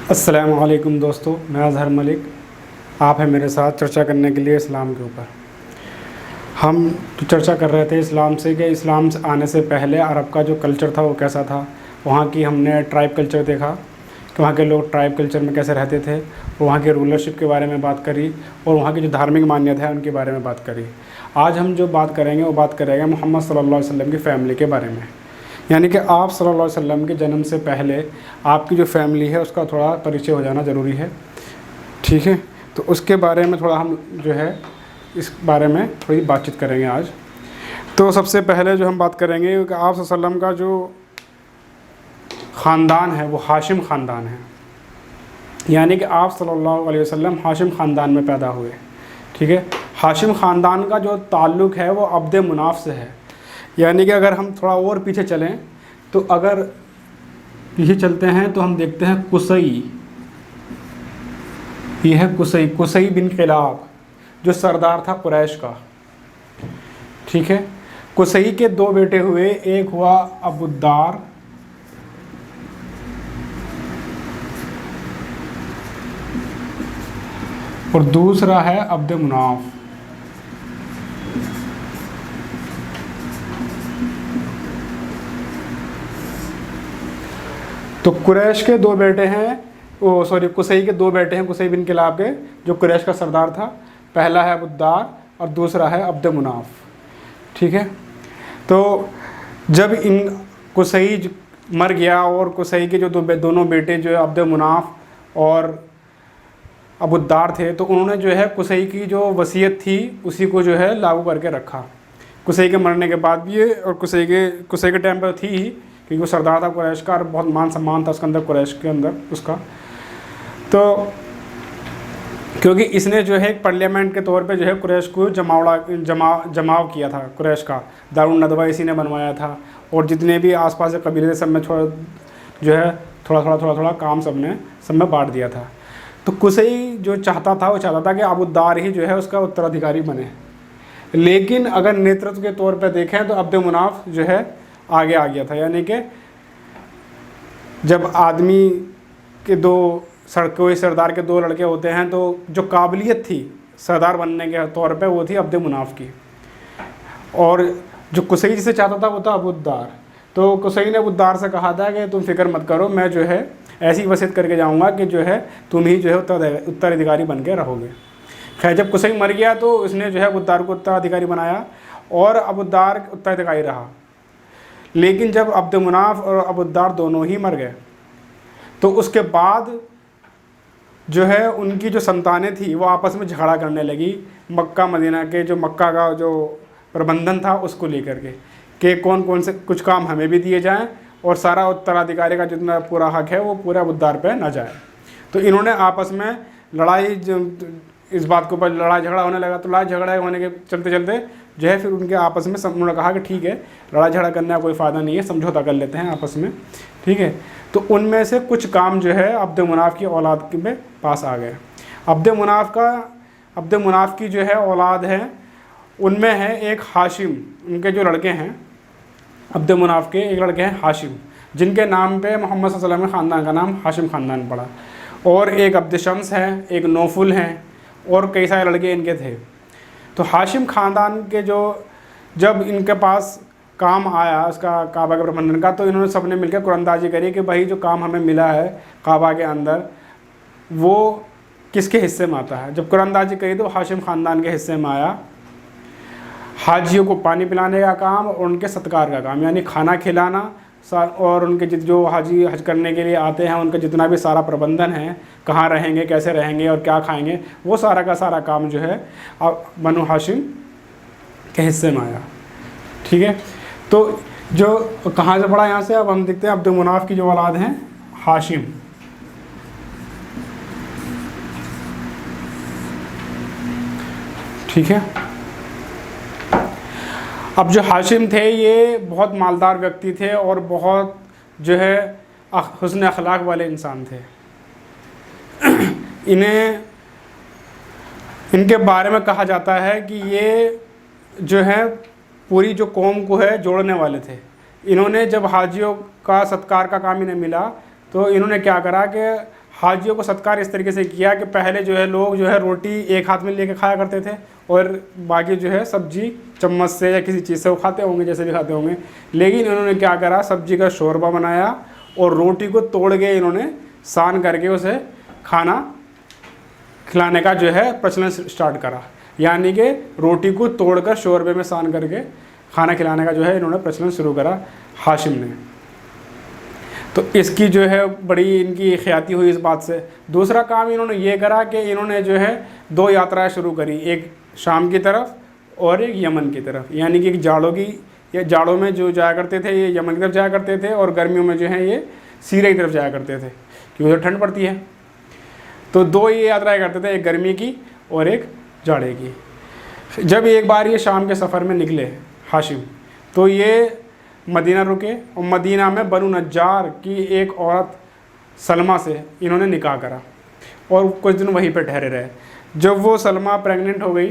अस्सलामु अलैकुम दोस्तों, मैं अज़हर मलिक। आप हैं मेरे साथ चर्चा करने के लिए इस्लाम के ऊपर। हम तो चर्चा कर रहे थे इस्लाम से कि इस्लाम से आने से पहले अरब का जो कल्चर था वो कैसा था। वहाँ की हमने ट्राइब कल्चर देखा कि वहाँ के लोग ट्राइब कल्चर में कैसे रहते थे, और वहाँ के रूलरशिप के बारे में बात करी, और वहाँ की जो धार्मिक मान्यता है उनके बारे में बात करी। आज हम जो बात करेंगे वो बात करेंगे मोहम्मद सल्लल्लाहु अलैहि वसल्लम की फ़ैमिली के बारे में। यानी कि आप सल्लल्लाहु अलैहि वसल्लम के जन्म से पहले आपकी जो फैमिली है उसका थोड़ा परिचय हो जाना ज़रूरी है, ठीक है। तो उसके बारे में थोड़ा हम जो है इस बारे में थोड़ी बातचीत करेंगे आज। तो सबसे पहले जो हम बात करेंगे कि आप सल्लल्लाहु अलैहि वसल्लम का जो ख़ानदान है वो हाशिम ख़ानदान है। यानी कि आप सल्लल्लाहु अलैहि वसल्लम हाशिम ख़ानदान में पैदा हुए, ठीक है। हाशिम ख़ानदान का जो ताल्लुक़ है वो अब्द मुनाफ से है। यानी कि अगर हम थोड़ा और पीछे चलें तो अगर पीछे चलते हैं तो हम देखते हैं कुसई, ये है कुसई बिन किलाब जो सरदार था कुरैश का, ठीक है। कुसई के दो बेटे हुए, एक हुआ अबुद्दार और दूसरा है अब्द मुनाफ। तो कुरैश के दो बेटे हैं, कुसई के दो बेटे हैं, कुसई बिन किलाब के, जो कुरैश का सरदार था। पहला है अबुद्दार और दूसरा है अब्द मुनाफ, ठीक है। तो जब इन कुसई मर गया और कुसई के जो दोनों बेटे जो है अब्द मुनाफ और अबुद्दार थे, तो उन्होंने जो है कुसई की जो वसीयत थी उसी को जो है लागू करके रखा कुसई के मरने के बाद भी। और कुसई के टाइम पर थी ही, क्योंकि वो सरदार था कुरैश का और बहुत मान सम्मान था उसके अंदर, कुरैश के अंदर उसका। तो क्योंकि इसने जो है एक पार्लियामेंट के तौर पे जो है कुरैश को जमाव किया था, कुरैश का दारुन नदवा इसी ने बनवाया था। और जितने भी आसपास के कबीले सब में जो है थोड़ा काम सब में बांट दिया था। तो कुसई जो चाहता था वो चाहता था कि अबुद्दार ही जो है उसका उत्तराधिकारी बने। लेकिन अगर नेतृत्व के तौर पर देखें तो अब्द मुनाफ जो है आगे आ गया था। यानी कि जब आदमी के कोई सरदार के दो लड़के होते हैं तो जो काबिलियत थी सरदार बनने के तौर पे वो थी अब्द मुनाफ की, और जो कुसई जिसे चाहता था वो था अबुद्दार। तो कुसई ने अबुद्दार से कहा था कि तुम फिक्र मत करो, मैं जो है ऐसी वसीयत करके जाऊंगा कि जो है तुम ही जो है उत्तराधिकारी बन के रहोगे। खैर, जब कुसई मर गया तो उसने जो है अबुद्दार को उत्तराधिकारी बनाया और अबुद्दार उत्तराधिकारी रहा। लेकिन जब अब्द मुनाफ और अबुद्दार दोनों ही मर गए तो उसके बाद जो है उनकी जो संतानें थी वो आपस में झगड़ा करने लगी मक्का मदीना के, जो मक्का का जो प्रबंधन था उसको लेकर के, कि कौन कौन से कुछ काम हमें भी दिए जाएं और सारा उत्तराधिकारी का जितना पूरा हक है वो पूरा अबुद्दार पे ना जाए। तो इन्होंने आपस में लड़ाई, इस बात के ऊपर लड़ाई झगड़ा होने लगा। तो लड़ाई झगड़ा होने के चलते चलते जो है फिर उनके आपस में उन्होंने कहा कि ठीक है, लड़ाई झगड़ा करने का कोई फ़ायदा नहीं है, समझौता कर लेते हैं आपस में, ठीक है। तो उनमें से कुछ काम जो है अब्द मुनाफ की औलाद में पास आ गए। अब्द मुनाफ की जो है औलाद है, उनमें है एक हाशिम, उनके जो लड़के हैं अब्द मुनाफ के एक लड़के हैं हाशिम, जिनके नाम पे मोहम्मद सल्लल्लाहु अलैहि वसल्लम ख़ानदान का नाम हाशिम ख़ानदान पड़ा। और एक अब्द शम्स है, एक नौफुल हैं, और कई सारे लड़के इनके थे। तो हाशिम ख़ानदान के जब इनके पास काम आया उसका काबा के प्रबंधन का, तो इन्होंने सबने मिलकर कुरंदाजी करी कि भाई जो काम हमें मिला है काबा के अंदर वो किसके हिस्से में आता है। जब कुरंदाजी करी तो हाशिम ख़ानदान के हिस्से में आया हाजियों को पानी पिलाने का काम और उनके सत्कार का काम, यानी खाना खिलाना, और उनके जो हाजी हज करने के लिए आते हैं उनका जितना भी सारा प्रबंधन है, कहाँ रहेंगे, कैसे रहेंगे और क्या खाएंगे, वो सारा का सारा काम जो है अब बनु हाशिम के हिस्से में आया, ठीक है। तो जो कहाँ से पड़ा यहाँ से, अब हम देखते हैं अब्द मुनाफ की जो औलाद हैं हाशिम, ठीक है। अब जो हाशिम थे ये बहुत मालदार व्यक्ति थे और बहुत जो है हुस्न अखलाक वाले इंसान थे। इनके बारे में कहा जाता है कि ये जो है पूरी जो कौम को है जोड़ने वाले थे। इन्होंने जब हाजियों का सत्कार का काम इन्हें मिला तो इन्होंने क्या करा कि हाजियों को सत्कार इस तरीके से किया कि पहले जो है लोग जो है रोटी एक हाथ में लेके खाया करते थे और बाकी जो है सब्जी चम्मच से या किसी चीज़ से वो खाते होंगे, जैसे भी खाते होंगे। लेकिन इन्होंने क्या करा, सब्जी का शोरबा बनाया और रोटी को तोड़ के इन्होंने सान करके उसे खाना खिलाने का जो है प्रचलन स्टार्ट करा। यानी कि रोटी को तोड़कर शोरबे में सान करके खाना खिलाने का जो है इन्होंने प्रचलन शुरू करा हाशिम ने। तो इसकी जो है बड़ी इनकी ख्याति हुई इस बात से। दूसरा काम इन्होंने ये करा कि इन्होंने जो है 2 यात्राएं शुरू करी, एक शाम की तरफ और एक यमन की तरफ। यानी कि जाड़ों में जो जाया करते थे ये यमन की तरफ जाया करते थे और गर्मियों में जो है ये सीरिया की तरफ जाया करते थे क्योंकि उधर ठंड पड़ती है। तो 2 ये यात्राएं करते थे, एक गर्मी की और एक जाड़े की। जब एक बार ये शाम के सफ़र में निकले हाशिम, तो ये मदीना रुके और मदीना में बनु नज्जार की एक औरत सलमा से इन्होंने निकाह करा और कुछ दिन वहीं पर ठहरे रहे। जब वो सलमा प्रेग्नेंट हो गई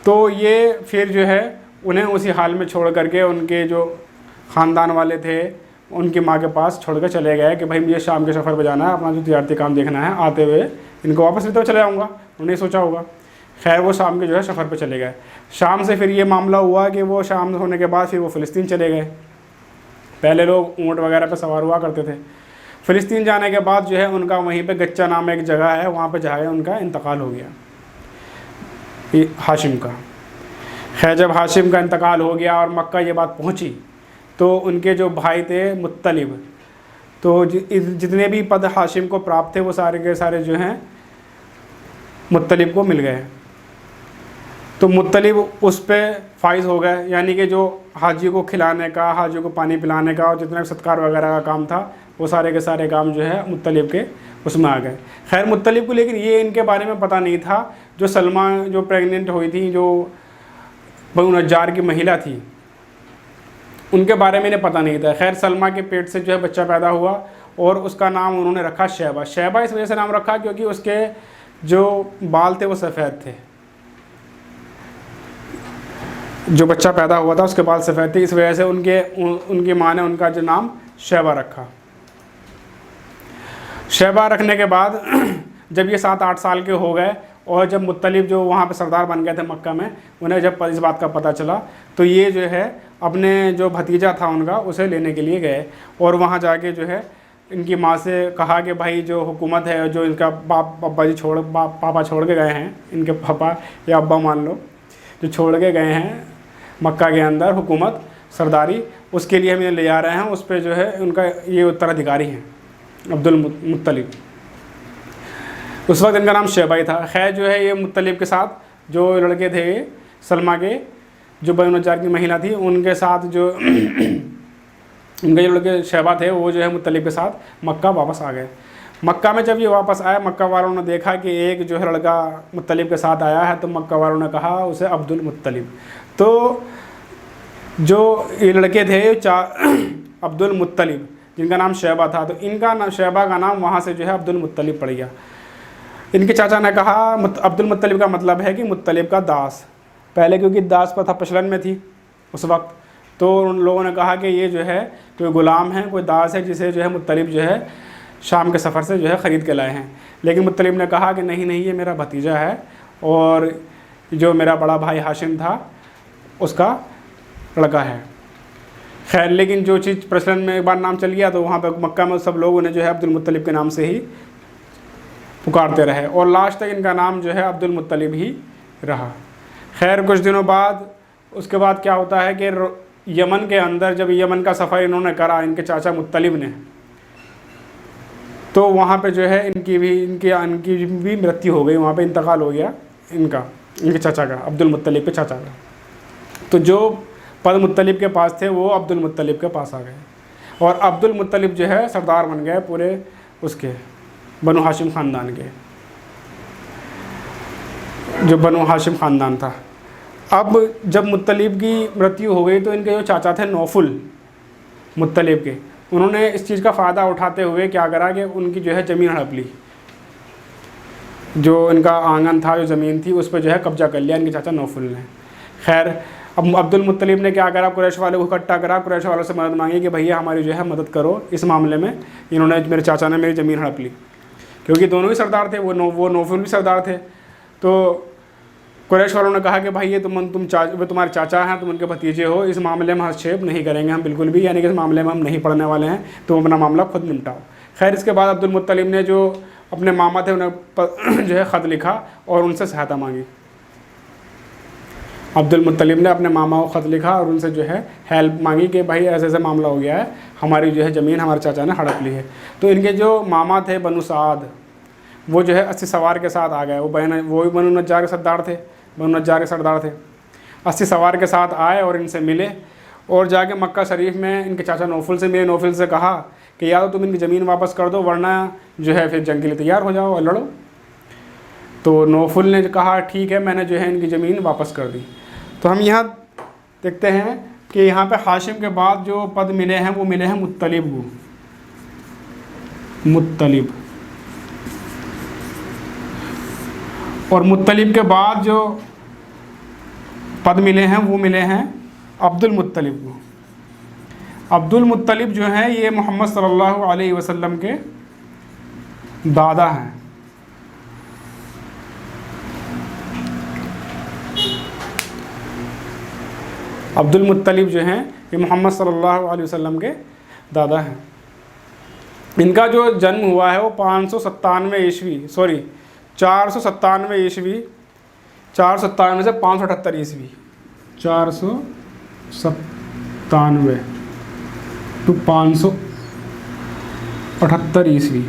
तो ये फिर जो है उन्हें उसी हाल में छोड़ करके उनके जो ख़ानदान वाले थे उनकी माँ के पास छोड़ कर चले गए कि भाई मुझे शाम के सफ़र पर जाना है, अपना जो तिजारती काम देखना है, आते हुए इनको वापस लेते हुए चले जाऊँगा। उन्हें सोचा होगा। खैर वो शाम के जो है सफ़र पे चले गए। शाम से फिर ये मामला हुआ कि वो शाम होने के बाद फिर वो फ़िलिस्तीन चले गए। पहले लोग ऊँट वगैरह पे सवार हुआ करते थे। फ़िलिस्तीन जाने के बाद जो है उनका वहीं पे गच्चा नाम एक जगह है, वहाँ पे जाके उनका इंतकाल हो गया हाशिम का। खैर जब हाशिम का इंतकाल हो गया और मक्का ये बात पहुँची तो उनके जो भाई थे मुत्तलिब, तो जितने भी पद हाशिम को प्राप्त थे वो सारे के सारे जो हैं मुत्तलिब को मिल गए। तो मुत्तलिब उस पर फाइज हो गए। यानी कि जो हाजी को खिलाने का, हाजी को पानी पिलाने का और जितना भी सत्कार वगैरह का काम था वो सारे के सारे काम जो है मुत्तलिब के उसमें आ गए। खैर मुत्तलिब को लेकिन ये इनके बारे में पता नहीं था। जो सलमा जो प्रेग्नेंट हुई थी, जो बनु नज्जार की महिला थी, उनके बारे में इन्हें पता नहीं था। खैर सलमा के पेट से जो है बच्चा पैदा हुआ और उसका नाम उन्होंने रखा शैबा। शैबा इस वजह से नाम रखा क्योंकि उसके जो बाल थे वो सफ़ेद थे। जो बच्चा पैदा हुआ था उसके बाल सफ़ेद थे, इस वजह से उनकी माँ ने उनका जो नाम शैबा रखा। शैबा रखने के बाद जब ये 7-8 साल के हो गए और जब मुत्तलिब जो वहाँ पे सरदार बन गए थे मक्का में, उन्हें जब इस बात का पता चला तो ये जो है अपने जो भतीजा था उनका उसे लेने के लिए गए और वहाँ जाके जो है इनकी माँ से कहा कि भाई जो हुकूमत है, जो इनका पापा छोड़ के गए हैं, इनके पापा या अब्बा मान लो, जो छोड़ के गए हैं मक्का के अंदर हुकूमत सरदारी, उसके लिए हम ये ले आ रहे हैं। उस पर जो है उनका ये उत्तराधिकारी हैं अब्दुल मुत्तलिब। उस वक्त इनका नाम शैबा ही था। खैर जो है ये मुत्तलिब के साथ जो लड़के थे सलमा के, जो बनु नज्जार की महिला थी, उनके साथ जो उनके जो लड़के शैबा थे वो जो है मुत्तलिब के साथ मक्का वापस आ गए। मक्का में जब ये वापस आए, मक्का वालों ने देखा कि एक जो है लड़का मुत्तलिब के साथ आया है, तो मक्का वालों ने कहा उसे अब्दुल मुत्तलिब। तो जो ये लड़के थे अब्दुल मुत्तलिब, जिनका नाम शैबा था, तो इनका नाम शैबा का नाम वहाँ से जो है अब्दुल मुत्तलिब पड़ गया। इनके चाचा ने कहा अब्दुल मुत्तलिब का मतलब है कि मुत्तलिब का दास। पहले क्योंकि दास प्रथा प्रचलन में थी उस वक्त, तो उन लोगों ने कहा कि ये जो है कोई ग़ुलाम है, कोई दास है जिसे जो है मुत्तलिब जो है शाम के सफ़र से जो है ख़रीद के लाए हैं। लेकिन मुत्तलिब ने कहा कि नहीं नहीं, ये मेरा भतीजा है और जो मेरा बड़ा भाई हाशिम था उसका लड़का है। खैर लेकिन जो चीज़ प्रचलन में एक बार नाम चल गया तो वहाँ पर मक्का में सब लोग उन्हें जो है अब्दुल मुत्तलिब के नाम से ही पुकारते रहे और लास्ट तक इनका नाम जो है अब्दुल मुत्तलिब ही रहा। खैर कुछ दिनों बाद उसके बाद क्या होता है कि यमन के अंदर जब यमन का सफ़र इन्होंने करा इनके चाचा मुत्तलिब ने, तो वहाँ पे जो है इनकी भी मृत्यु हो गई, वहाँ पे इंतकाल हो गया इनके चाचा का, अब्दुल मुत्तलिब के चाचा का। तो जो पद मुत्तलिब के पास थे वो अब्दुल मुत्तलिब के पास आ गए और अब्दुल मुत्तलिब जो है सरदार बन गए पूरे उसके बनु हाशिम ख़ानदान के, जो बनु हाशिम ख़ानदान था। अब जब मुत्तलिब की मृत्यु हो गई तो इनके जो चाचा थे नौफुल मुत्तलिब के, उन्होंने इस चीज़ का फ़ायदा उठाते हुए क्या करा कि उनकी जो है ज़मीन हड़प ली। जो इनका आंगन था, जो ज़मीन थी, उस पर जो है कब्जा कर लिया इनके चाचा नौफुल ने। खैर अब अब्दुल मुत्तलिब ने क्या करा, कुरैश वालों को इकट्ठा करा, कुरैश वालों से मदद मांगी कि भैया हमारी जो है मदद करो इस मामले में, इन्होंने मेरे चाचा ने मेरी ज़मीन हड़प ली। क्योंकि दोनों ही सरदार थे, वो नौफल भी सरदार थे। तो कुरैश वालों ने कहा कि भाई ये वे तुम्हारे चाचा हैं, तुम उनके भतीजे हो, इस मामले में हस्तक्षेप नहीं करेंगे हम बिल्कुल भी, यानी कि इस मामले में हम नहीं पढ़ने वाले हैं, तुम अपना मामला खुद निपटाओ। खैर इसके बाद अब्दुल मुत्तलिब ने जो अपने मामा थे उन्हें जो है ख़त लिखा और उनसे सहायता मांगी। अब्दुल मुत्तलिब ने अपने मामा को ख़त लिखा और उनसे जो है हेल्प मांगी कि भाई ऐसे ऐसे मामला हो गया है, हमारी जो है ज़मीन हमारे चाचा ने हड़प ली है। तो इनके जो मामा थे बनु साद, वो जो है 80 सवार के साथ आ गए। वो भी बनु नज्जार के सरदार थे, बनु नज्जार के सरदार थे। 80 सवार के साथ आए और इनसे मिले और जाके मक्का शरीफ में इनके चाचा नौफल से मिले। नौफल से कहा कि या तो तुम इनकी ज़मीन वापस कर दो, वरना जो है फिर जंग के लिए तैयार हो जाओ और लड़ो। तो नौफल ने कहा ठीक है, मैंने जो है इनकी ज़मीन वापस कर दी। तो हम यहाँ देखते हैं कि यहाँ पे हाशिम के बाद जो पद मिले हैं वो मिले हैं मुत्तलिब को, मुत्तलिब। और मुत्तलिब के बाद जो पद मिले हैं वो मिले हैं अब्दुल मुत्तलिब को। अब्दुल मुत्तलिब जो है ये मोहम्मद सल्लल्लाहु अलैहि वसल्लम के दादा हैं। अब्दुल मुत्तलिब जो हैं ये मोहम्मद सल्लल्लाहु अलैहि वसल्लम के दादा हैं। इनका जो जन्म हुआ है वो 597 ईस्वी, सॉरी 497 ईस्वी, 497 से 578 ईस्वी, 497 टू 578 ईस्वी।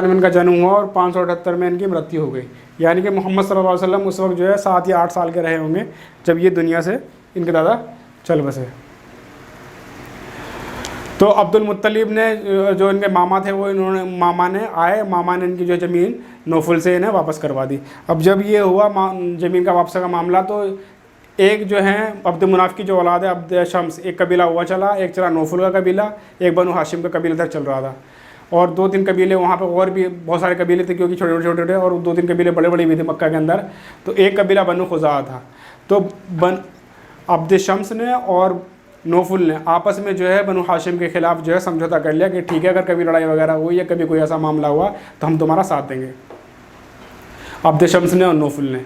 इनका जन्म हुआ और 578 में इनकी मृत्यु हो गई। यानी कि मोहम्मद सल्लल्लाहु अलैहि वसल्लम उस वक्त जो है 7 या 8 साल के रहे होंगे जब ये दुनिया से इनके दादा चल बसे। तो अब्दुल मुत्तलिब ने जो इनके मामा थे वो मामा ने इनकी जो ज़मीन नौफल से इन्हें वापस करवा दी। अब जब ये हुआ ज़मीन का वापसी का मामला, तो एक जो है अब्द मुनाफ की जो औलाद है अब्द शम्स, एक कबीला हुआ चला, एक चला नौफल का कबीला, एक बनु हाशिम का कबीला इधर चल रहा था। और 2-3 कबीले वहाँ पे और भी बहुत सारे कबीले थे, क्योंकि छोटे छोटे और 2-3 कबीले बड़े बड़े भी थे मक्का के अंदर। तो एक कबीला बनु खुज़ा था। तो अब्द शम्स ने और नौफल ने आपस में जो है बनु हाशिम के ख़िलाफ़ जो है समझौता कर लिया कि ठीक है, अगर कभी लड़ाई वगैरह हुई या कभी कोई ऐसा मामला हुआ तो हम तुम्हारा साथ देंगे, अब्द शम्स ने और नौफल ने।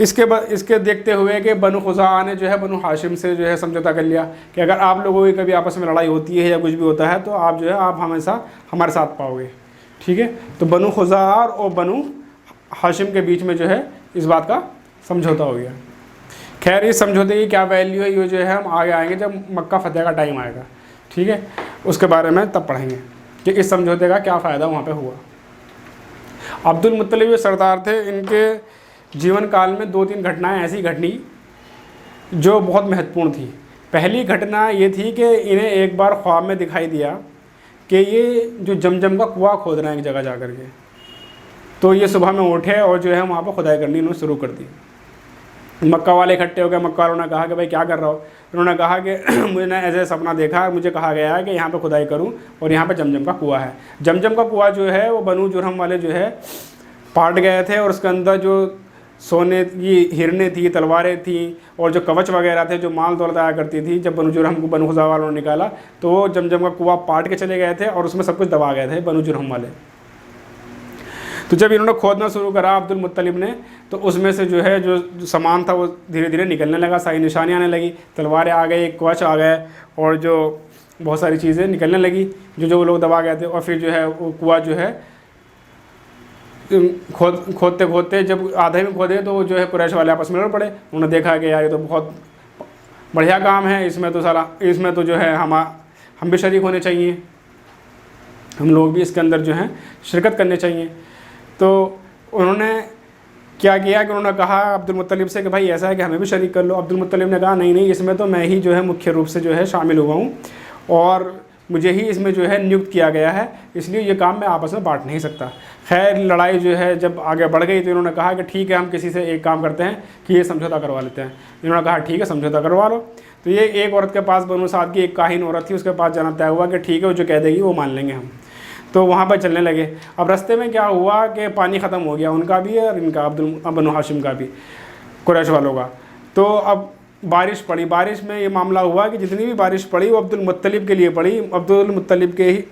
इसके देखते हुए कि बनु खुज़ा ने जो है बनु हाशिम से जो है समझौता कर लिया कि अगर आप लोगों की कभी आपस में लड़ाई होती है या कुछ भी होता है तो आप जो है आप हमेशा हमारे साथ पाओगे, ठीक है। तो बनु खुज़ा और बनु हाशिम के बीच में जो है इस बात का समझौता हो गया। खैर इस समझौते की क्या वैल्यू है ये जो है हम आगे आएंगे जब मक्का फतेह का टाइम आएगा, ठीक है, उसके बारे में तब पढ़ेंगे कि इस समझौते का क्या फ़ायदा वहाँ पे हुआ। अब्दुल मुत्तलिब ये सरदार थे। इनके जीवन काल में 2-3 घटनाएं ऐसी घटनी जो बहुत महत्वपूर्ण थी। पहली घटना ये थी कि इन्हें एक बार ख्वाब में दिखाई दिया कि ये जो जमजम का कुआं खोद रहे हैं एक जगह जा कर के। तो ये सुबह में उठे और जो है वहाँ पर खुदाई करनी इन्होंने शुरू कर दी। मक्का वाले इकट्ठे हो गए। मक्का वालों ने कहा कि भाई क्या कर रहा हो। उन्होंने कहा कि मैंने ऐसे सपना देखा, मुझे कहा गया है कि यहाँ पे खुदाई करूँ और यहाँ पे जमजम का कुआं है। जमजम का कुआं जो है वो बनु जुरहम वाले जो है पाट गए थे और उसके अंदर जो सोने की हिरने थी, तलवारें थी और जो कवच वगैरह थे, जो माल दौलत आया करती थी, जब बनु जुरहम को बनु खुज़ा वालों ने निकाला तो वो जमजम का कुआं पाट के चले गए थे और उसमें सब कुछ दबा गए थे बनु जुरहम वाले। तो जब इन्होंने खोदना शुरू करा अब्दुल मुत्तलिब ने, तो उसमें से जो है जो सामान था वो धीरे धीरे निकलने लगा, सारी निशानियाँ आने लगी, तलवारें आ गई, कवच आ गए और जो बहुत सारी चीज़ें निकलने लगी जो वो लोग दबा गए थे। और फिर जो है वो कुआं जो है खोदते खोदते जब आधे में खोदे तो जो है कुरैश वाले आपस में लड़ पड़े। उन्होंने देखा कि यार ये तो बहुत बढ़िया काम है, इसमें तो जो है हम भी शरीक होने चाहिए, हम लोग भी इसके अंदर जो है शिरकत करने चाहिए। तो उन्होंने क्या किया कि उन्होंने कहा अब्दुल मुत्तलिब से कि भाई ऐसा है कि हमें भी शरीक कर लो। अब्दुल मुत्तलिब ने कहा नहीं, इसमें तो मैं ही जो है मुख्य रूप से जो है शामिल हुआ हूँ और मुझे ही इसमें जो है नियुक्त किया गया है, इसलिए ये काम मैं आपस में बांट नहीं सकता। खैर लड़ाई जो है जब आगे बढ़ गई तो इन्होंने कहा कि ठीक है, हम किसी से एक काम करते हैं कि ये समझौता करवा लेते हैं। इन्होंने कहा ठीक है, समझौता करवा लो। तो ये एक औरत के पास बनु साद की एक काहिन औरत थी, उसके पास जाना तय हुआ कि ठीक है, वो जो कह देगी वो मान लेंगे हम। तो वहाँ पर चलने लगे। अब रास्ते में क्या हुआ कि पानी ख़त्म हो गया, उनका भी और इनका बनु हाशिम का भी, कुरैश वालों का। तो अब बारिश पड़ी, बारिश में ये मामला हुआ कि जितनी भी बारिश पड़ी वो अब्दुल मुत्तलिब के लिए पड़ी, अब्दुल मुत्तलिब के ही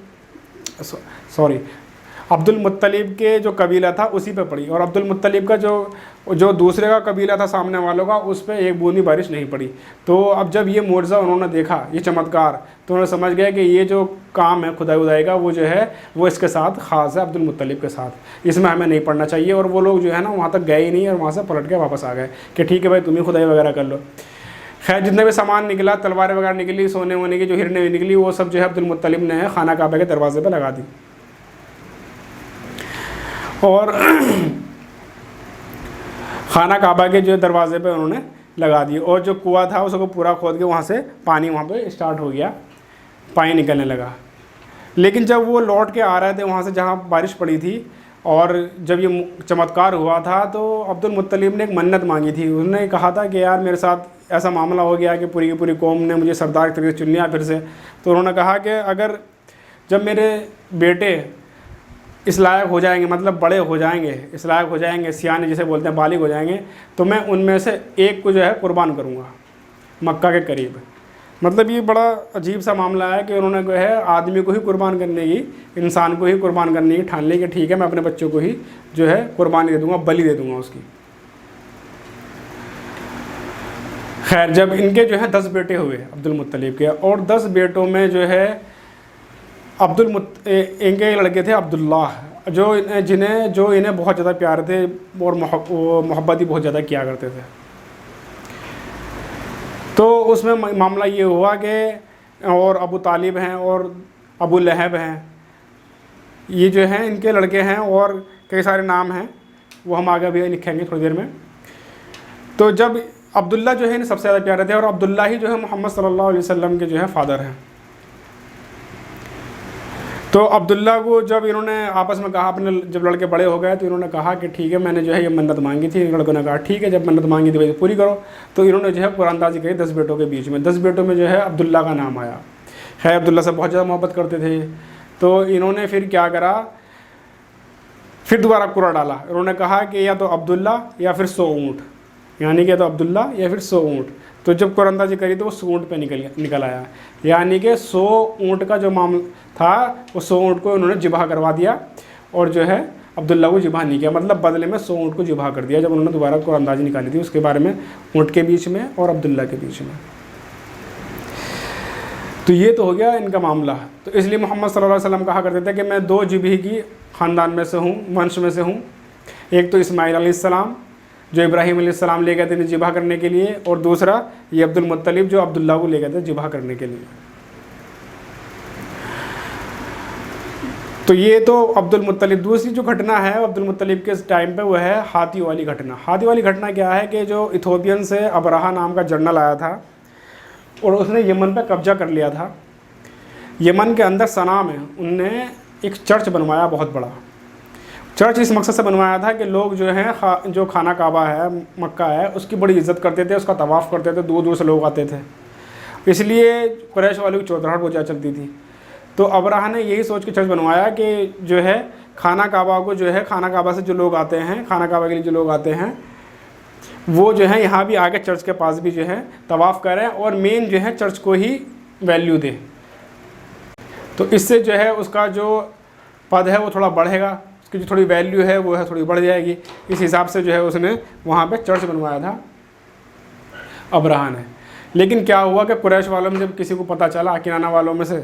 अब्दुल मुत्तलिब के जो कबीला था उसी पे पड़ी, और अब्दुल मुत्तलिब का जो दूसरे का कबीला था सामने वालों का, उस पर एक बूंदी बारिश नहीं पड़ी। तो अब जब ये मुआज़ा उन्होंने देखा, ये चमत्कार, तो उन्होंने समझ गया कि ये जो काम है खुदाई उदाई का वो जो है वो इसके साथ ख़ास है, अब्दुल मुत्तलिब के साथ, इसमें हमें नहीं पढ़ना चाहिए। और वो लोग जो है ना वहाँ तक गए ही नहीं और वहाँ से पलट के वापस आ गए कि ठीक है भाई तुम ही खुदाई वगैरह कर लो। खैर जितने भी सामान निकला, तलवारें वगैरह निकली, सोने वोने की जो हिरने निकली, वो सब जो है अब्दुल मुत्तलिब ने खाना काबा के दरवाजे पर लगा दी। और खाना काबा के जो दरवाजे पे उन्होंने लगा दिए, और जो कुआं था उसको पूरा खोद के वहाँ से पानी वहाँ पे स्टार्ट हो गया, पानी निकलने लगा। लेकिन जब वो लौट के आ रहे थे वहाँ से जहाँ बारिश पड़ी थी, और जब ये चमत्कार हुआ था, तो अब्दुल मुत्तलिब ने एक मन्नत मांगी थी। उन्होंने कहा था कि यार मेरे साथ ऐसा मामला हो गया कि पूरी की पूरी कौम ने मुझे सरदार की तरीके से चुन लिया फिर से। तो उन्होंने कहा कि अगर जब मेरे बेटे इस लायक हो जाएंगे, मतलब बड़े हो जाएंगे, इस लायक हो जाएंगे, सियाने जिसे बोलते हैं, बालिग हो जाएंगे, तो मैं उनमें से एक को जो है कुर्बान करूँगा मक्का के करीब। मतलब ये बड़ा अजीब सा मामला है कि उन्होंने जो है आदमी को ही कुर्बान करने की, इंसान को ही कुर्बान करने की ठान ली कि ठीक है मैं अपने बच्चों को ही जो है कुर्बानी दे दूँगा, बलि दे दूँगा उसकी। खैर जब इनके जो है 10 बेटे हुए अब्दुल मुत्तलिब के, और 10 बेटों में जो है इनके लड़के थे अब्दुल्ला, जो इन्हें बहुत ज़्यादा प्यार थे और मोहब्बत ही बहुत ज़्यादा किया करते थे। तो उसमें मामला ये हुआ कि और अबू तालिब हैं और अबू लहब हैं, ये जो हैं इनके लड़के हैं, और कई सारे नाम हैं वो हम आगे भी लिखेंगे थोड़ी देर में। तो जब अब्दुल्ला जो है इन्हें सबसे ज़्यादा प्यारे थे, और अब्दुल्ला ही जो है मोहम्मद सल्लल्लाहु अलैहि वसल्लम के जो है फादर हैं। तो अब्दुल्ला को जब इन्होंने आपस में कहा, अपने जब लड़के बड़े हो गए तो इन्होंने कहा कि ठीक है मैंने जो है ये मन्नत मांगी थी। इन लड़कों ने कहा ठीक है, जब मन्नत मांगी थी भाई पूरी करो। तो इन्होंने जो है कुरानदाजी करी 10 बेटों के बीच में, 10 बेटों में जो है अब्दुल्ला का नाम आया। खैर अब्दुल्ला से बहुत ज़्यादा मोहब्बत करते थे, तो इन्होंने फिर क्या करा, फिर दोबारा कुरा डाला। इन्होंने कहा कि या तो अब्दुल्ला या फिर 100 ऊँट, यानी कि या तो अब्दुल्ला या फिर 100 ऊँट। तो जब कुरानदाजी करी तो वो 100 ऊँट पे निकल आया, यानी कि 100 ऊँट का जो मामला था वो 100 ऊँट को उन्होंने जिबा करवा दिया, और जो है अब्दुल्ला को जिबा नहीं किया, मतलब बदले में 100 ऊँट को जिबा कर दिया जब उन्होंने दोबारा कुरानदाजी निकाली थी उसके बारे में, ऊँट के बीच में और अब्दुल्ला के बीच में। तो ये तो हो गया इनका मामला। तो इसलिए मोहम्मद सल्लल्लाहु अलैहि वसल्लम कहा करते थे कि मैं 2 जिबही की ख़ानदान में से हूँ, वंश में से हूँ। एक तो इस्माइल अलैहिस्सलाम जो इब्राहीम अलैहिस्सलाम ले गए थे जिबा करने के लिए, और दूसरा ये अब्दुल मुत्तलिब जो अब्दुल्ला को ले गए थे जिबा करने के लिए। तो ये तो अब्दुल मुत्तलिब। दूसरी जो घटना है अब्दुल मुत्तलिब के टाइम पे वो है हाथी वाली घटना। हाथी वाली घटना क्या है कि जो इथोपियन से अबराहा नाम का जनरल आया था और उसने यमन पे कब्जा कर लिया था। यमन के अंदर सना में उनने एक चर्च बनवाया, बहुत बड़ा चर्च। इस मकसद से बनवाया था कि लोग जो हैं जो खाना काबा है, मक्का है, उसकी बड़ी इज़्ज़त करते थे, उसका तवाफ़ करते थे, दूर दूर से लोग आते थे, इसलिए कुरैश वालों की चौधराहट बहुत ज़्यादा चलती थी। तो अबराहा ने यही सोच के चर्च बनवाया कि जो है खाना काबा को जो है, खाना काबा से जो लोग आते हैं, खाना काबा के लिए जो लोग आते हैं, वो जो है यहाँ भी आके चर्च के पास भी जो है तवाफ़ करें, और मेन जो है चर्च को ही वैल्यू दें। तो इससे जो है उसका जो पद है वो थोड़ा बढ़ेगा, उसकी जो थोड़ी वैल्यू है वो है थोड़ी बढ़ जाएगी। इस हिसाब से जो है उसने वहाँ पे चर्च बनवाया था अबराहा ने। लेकिन क्या हुआ कि कुरैश वालों में जब किसी को पता चला, किनाना वालों में से,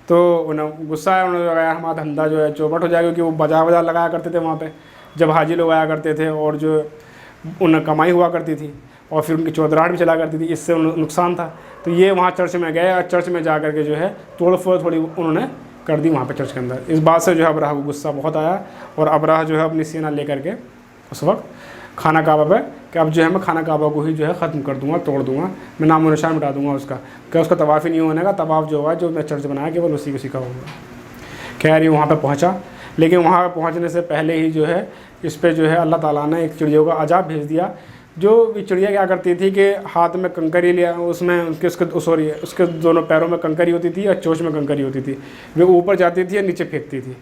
तो उन्हें गुस्सा आया। उन्होंने लगाया हमारा धंधा जो है चौपट हो जाएगा, क्योंकि वो बाजार लगाया करते थे वहाँ पे जब हाजी लोग आया करते थे, और जो उन्हें कमाई हुआ करती थी, और फिर उनकी चौधराहट भी चला करती थी, इससे उन्हें नुकसान था। तो ये वहाँ चर्च में गए, और चर्च में जा कर के जो है तोड़ फोड़ थोड़ी उन्होंने कर दी वहाँ पे चर्च के अंदर। इस बात से जो है अबराहा को गुस्सा बहुत आया, और अबराहा जो है अपनी सेना लेकर के उस वक्त खाना काबा पे कि अब जो है मैं खाना काबा को ही जो है ख़त्म कर दूँगा, तोड़ दूँगा, मैं नाम निशान मिटा दूँगा उसका, क्या उसका तवाफ़ ही नहीं होने का। तवाफ़ जो हुआ, जो मैं चर्च बनाया, केवल उसी का होगा। खैर ये वहाँ पर पहुँचा, लेकिन वहाँ पर पहुँचने से पहले ही जो है इस पर जो है अल्लाह ताला ने एक चिड़ियों का अजाब भेज दिया। जो चिड़िया क्या करती थी कि हाथ में कंकरी लिया, उसमें उसके दोनों पैरों में कंकरी होती थी और चोंच में कंकरी होती थी, वे ऊपर जाती थी और नीचे फेंकती थी।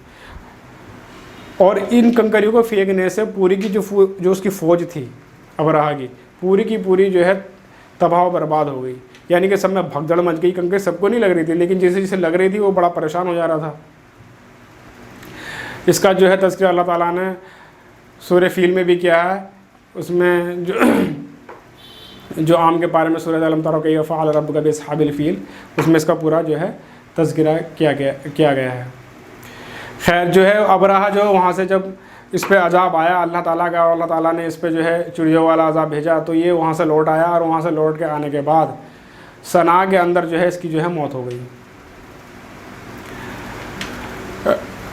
और इन कंकरियों को फेंकने से पूरी की जो उसकी फ़ौज थी अबराहा की पूरी जो है तबाह व बर्बाद हो गई। यानी कि सब में भगदड़ मच गई, क्योंकि सबको नहीं लग रही थी, लेकिन जैसे जैसे लग रही थी वो बड़ा परेशान हो जा रहा था। इसका जो है तज़किरा अल्लाह ताला ने सूरह फील में भी किया है। उसमें जो आम के बारे में सूरह अलम तरा कैफ़ फ़अल रब्बुका बिअस्हाबिल फ़ील, उसमें इसका पूरा जो है तज़किरा किया गया है। खैर जो है अबरहा जो वहाँ से जब इस पे अजाब आया अल्लाह ताला का, और अल्लाह ताला ने इस पे जो है चिड़ियों वाला अजाब भेजा, तो ये वहाँ से लौट आया, और वहाँ से लौट के आने के बाद सना के अंदर जो है इसकी जो है मौत हो गई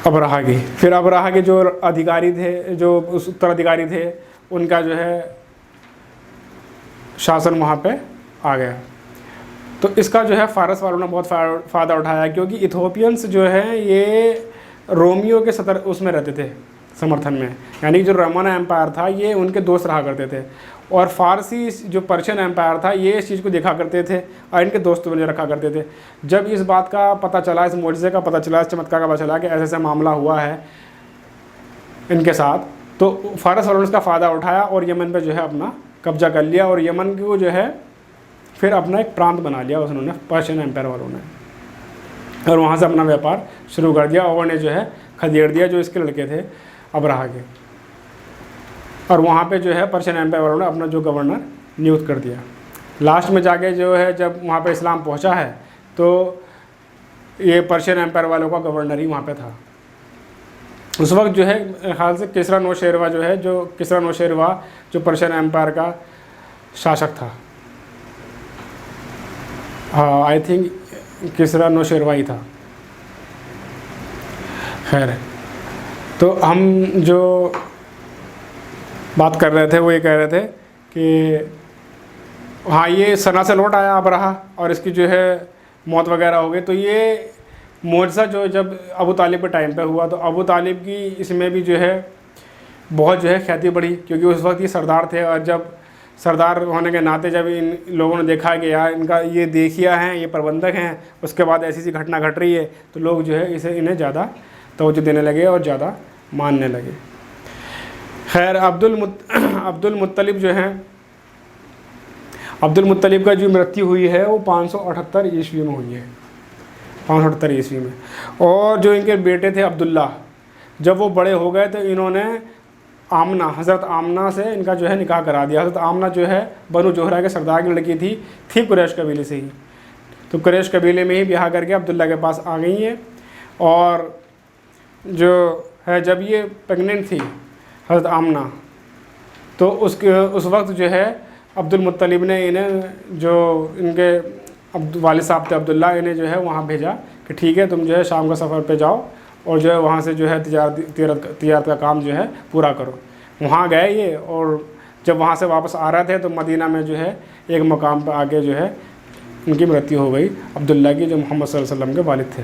अबरहा की। फिर अबरहा के जो अधिकारी थे, जो उस उत्तराधिकारी थे, उनका जो है शासन वहाँ पे आ गया। तो इसका जो है फ़ारस वालों ने बहुत फ़ायदा उठाया, क्योंकि इथोपियंस जो है ये रोमियो के सतर उसमें रहते थे समर्थन में, यानी जो रोमन एम्पायर था ये उनके दोस्त रहा करते थे, और फ़ारसी जो पर्शियन एम्पायर था ये इस चीज़ को देखा करते थे और इनके दोस्त बने रखा करते थे। जब इस बात का पता चला, इस मोज़े का पता चला, इस चमत्कार का पता चला कि ऐसे ऐसा मामला हुआ है इनके साथ, तो फ़ारस वालों ने इसका फ़ायदा उठाया और यमन पर जो है अपना कब्जा कर लिया, और यमन को जो है फिर अपना एक प्रांत बना लिया उन्होंने, पर्शियन एम्पायर वालों ने, और वहाँ से अपना व्यापार शुरू कर दिया, और ने जो है खदेड़ दिया जो इसके लड़के थे अबरहा के, और वहाँ पे जो है पर्शियन एम्पायर वालों ने अपना जो गवर्नर नियुक्त कर दिया। लास्ट में जाके जो है जब वहाँ पे इस्लाम पहुँचा है तो ये पर्शियन एम्पायर वालों का गवर्नर ही वहाँ पे था। उस वक्त जो है हाल से किसरा नौशेरवा जो है, जो किसरा नौशेरवा जो पर्शियन एम्पायर का शासक था, हाँ आई थिंक किसरा नौशेरवा ही था। खैर, तो हम जो बात कर रहे थे वो ये कह रहे थे कि हाँ ये सना से लौट आया अबरहा और इसकी जो है मौत वगैरह हो गई। तो ये मुआज़ा जो जब अबू तालिब के टाइम पे हुआ, तो अबू तालिब की इसमें भी जो है बहुत जो है ख्याति बढ़ी, क्योंकि उस वक्त ये सरदार थे, और जब सरदार होने के नाते जब इन लोगों ने देखा कि यार इनका ये देखिया हैं, ये प्रबंधक हैं, उसके बाद ऐसी सी घटना घट रही है, तो लोग जो है इन्हें ज़्यादा तवज्जो देने लगे और ज़्यादा मानने लगे। खैर अब्दुल मुत्तलिब जो हैं, अब्दुल मुत्तलिब का जो मृत्यु हुई है वो 578 ईस्वी में हुई है, 578 ईस्वी में। और जो इनके बेटे थे अब्दुल्ला, जब वो बड़े हो गए तो इन्होंने आमना, हज़रत आमना से इनका जो है निकाह करा दिया। हज़रत आमना जो है बनु जोहरा के सरदार की लड़की थी कुरैश कबीले से ही, तो कुरैश कबीले में ही ब्याह करके अब्दुल्ला के पास आ गई है। और जो है जब ये प्रेग्नेंट थी हज़रत आमना, तो उस वक्त जो है अब्दुल मुत्तलिब ने इन्हें, जो इनके वालिद साहब थे अब्दुल्ला, इन्हें जो है वहाँ भेजा कि ठीक है तुम जो है शाम का सफ़र पे जाओ और जो है वहाँ से जो है तिजारत का काम जो है पूरा करो। वहाँ गए ये, और जब वहाँ से वापस आ रहे थे तो मदीना में जो है एक मकाम पर आके जो है उनकी मृत्यु हो गई अब्दुल्ला की, जो मोहम्मद सल्लल्लाहु अलैहि वसल्लम के वालिद थे।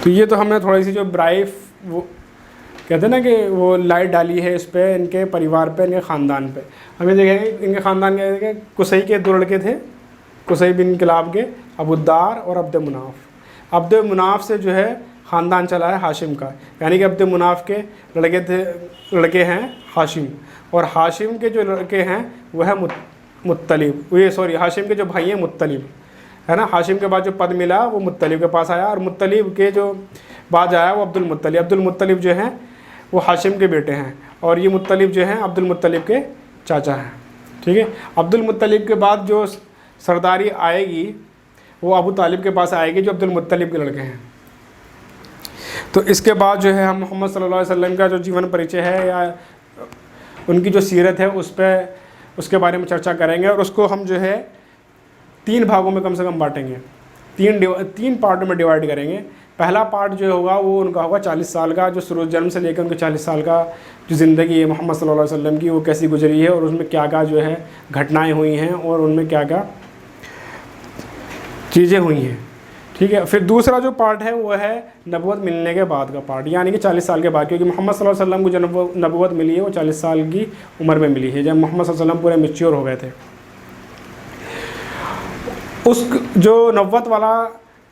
तो ये तो हमने थोड़ी सी जो ब्राइफ वो कहते हैं ना कि वो लाइट डाली है इस पे, इनके परिवार पे, इनके ख़ानदान पे। हमें देखेंगे इनके ख़ानदान के कुसई के दो लड़के थे, कुसई बिन किलाब के, अबुद्दार और अब्द मुनाफ। अब्द मुनाफ से जो है ख़ानदान चला है हाशिम का, यानी कि अब्द मुनाफ के लड़के हैं हाशिम, और हाशिम के जो लड़के हैं वह है मुत्तलिब, ये सॉरी हाशिम के जो भाई हैं मुत्तलिब, है ना। हाशिम के बाद जो पद मिला वो मुत्तलिब के पास आया, और मुत्तलिब के जो बाद आया वो अब्दुल मुत्तलिब। अब्दुल मुत्तलिब जो हैं वो हाशिम के बेटे हैं, और ये मुत्तलिब जो हैं अब्दुल मुत्तलिब के चाचा हैं, ठीक है। अब्दुल मुत्तलिब के बाद जो सरदारी आएगी वो अबू तालिब के पास आएगी, जो अब्दुल मुत्तलिब के लड़के हैं। तो इसके बाद जो है हम मोहम्मद सल्लल्लाहु अलैहि वसल्लम का जो जीवन परिचय है या उनकी जो सीरत है उसके बारे में चर्चा करेंगे, और उसको हम जो है 3 भागों में कम से कम बांटेंगे, 3 पार्ट में डिवाइड करेंगे। पहला पार्ट जो होगा वो उनका होगा 40 साल का, जो शुरू जन्म से लेकर उनके 40 साल का जो ज़िंदगी है मोहम्मद सल्लल्लाहु अलैहि वसल्लम की, वो कैसी गुजरी है और उसमें क्या क्या जो है घटनाएं हुई हैं और उनमें क्या क्या चीज़ें हुई हैं, ठीक है। फिर दूसरा जो पार्ट है वो है नबूवत मिलने के बाद का पार्ट, यानी कि 40 साल के बाद, क्योंकि मोहम्मद सल्लल्लाहु अलैहि वसल्लम को जब नबूवत मिली है वो 40 साल की उम्र में मिली है, जब मोहम्मद सल्लल्लाहु अलैहि वसल्लम पूरे मैच्योर हो गए थे। उस जो नबूवत वाला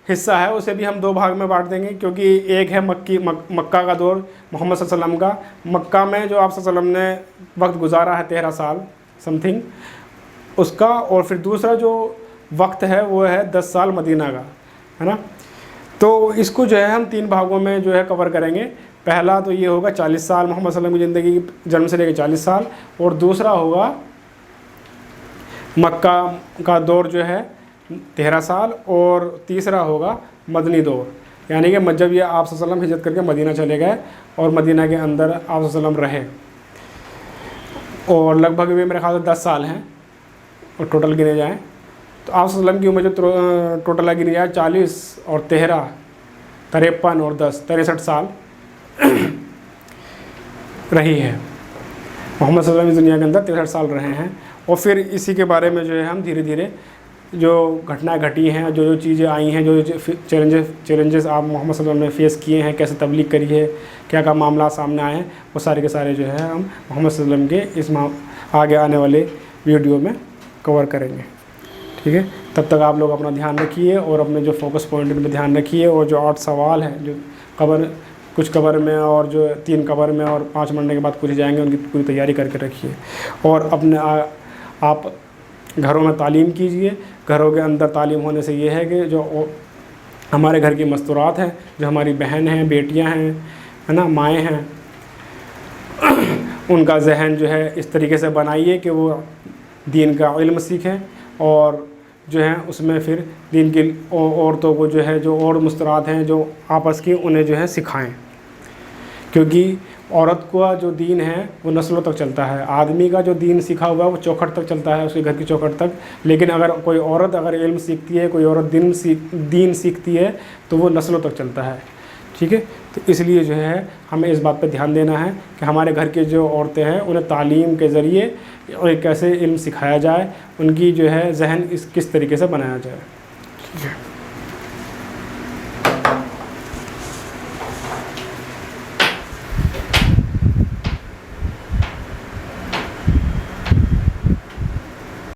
हिस्सा है उसे भी हम 2 भाग में बांट देंगे, क्योंकि एक है मक्का का दौर मोहम्मद सल्लल्लाहु अलैहि वसल्लम का। मक्का में जो आप सल्लल्लाहु अलैहि वसल्लम ने वक्त गुजारा है 13 साल समथिंग, उसका, और फिर दूसरा जो वक्त है वो है 10 साल मदीना का, है ना। तो इसको जो है हम 3 भागों में जो है कवर करेंगे। पहला तो ये होगा 40 साल मोहम्मद सल्लल्लाहु अलैहि वसल्लम की ज़िंदगी, जन्म से लेकर 40 साल, और दूसरा होगा मक्का का दौर जो है 13 साल, और तीसरा होगा मदनी दौर, यानी कि जब ये आप सल्लल्लाहु अलैहि वसल्लम हिजरत करके मदीना चले गए और मदीना के अंदर आप सल्लल्लाहु अलैहि वसल्लम रहे, और लगभग भी मेरे ख्याल से 10 साल हैं और टोटल गिने जाएँ तो आप सल्लल्लाहु अलैहि वसल्लम की उम्र जो टोटल गिनी जाए 40 और 13 53 और 10 63 साल रही है। मोहम्मद सल्लल्लाहु अलैहि वसल्लम दुनिया के अंदर 63 साल रहे हैं। और फिर इसी के बारे में जो है हम धीरे धीरे जो घटनाएं घटी हैं, जो चीज़ें आई हैं, जो चैलेंजेस आप मोहम्मद सल्लल्लाहु अलैहि वसल्लम ने फेस किए हैं, कैसे तबलीग करी है, क्या क्या मामला सामने आए हैं, वो सारे के सारे जो है हम मोहम्मद सल्लल्लाहु अलैहि वसल्लम के इस आगे आने वाले वीडियो में कवर करेंगे। ठीक है, तब तक आप लोग अपना ध्यान रखिए और अपने जो फोकस पॉइंट में ध्यान रखिए, और जो 8 सवाल हैं जो कुछ कवर में और जो 3 कवर में और 5 महीने के बाद पूछे जाएंगे, उनकी पूरी तैयारी करके रखिए। और अपने आप घरों में तालीम कीजिए। घरों के अंदर तालीम होने से ये है कि जो हमारे घर की मस्तूरात हैं, जो हमारी बहन हैं, बेटियां हैं, है ना, माएँ हैं, उनका जहन जो है इस तरीके से बनाइए कि वो दीन का इल्म सीखें, और जो है उसमें फिर दीन की औरतों को जो है जो और मुस्तरात हैं जो आपस की, उन्हें जो है सिखाएं, क्योंकि औरत का जो दीन है वो नस्लों तक चलता है। आदमी का जो दीन सीखा हुआ है वो चौखट तक चलता है, उसके घर की चौखट तक। लेकिन अगर कोई औरत अगर इल्म सीखती है, कोई औरत दीन सीखती है, तो वो नस्लों तक चलता है। ठीक है, तो इसलिए जो है हमें इस बात पे ध्यान देना है कि हमारे घर के जो औरतें हैं उन्हें तालीम के ज़रिए कैसे इल्म सिखाया जाए, उनकी जो है जहन किस तरीके से बनाया जाए। ठीक है।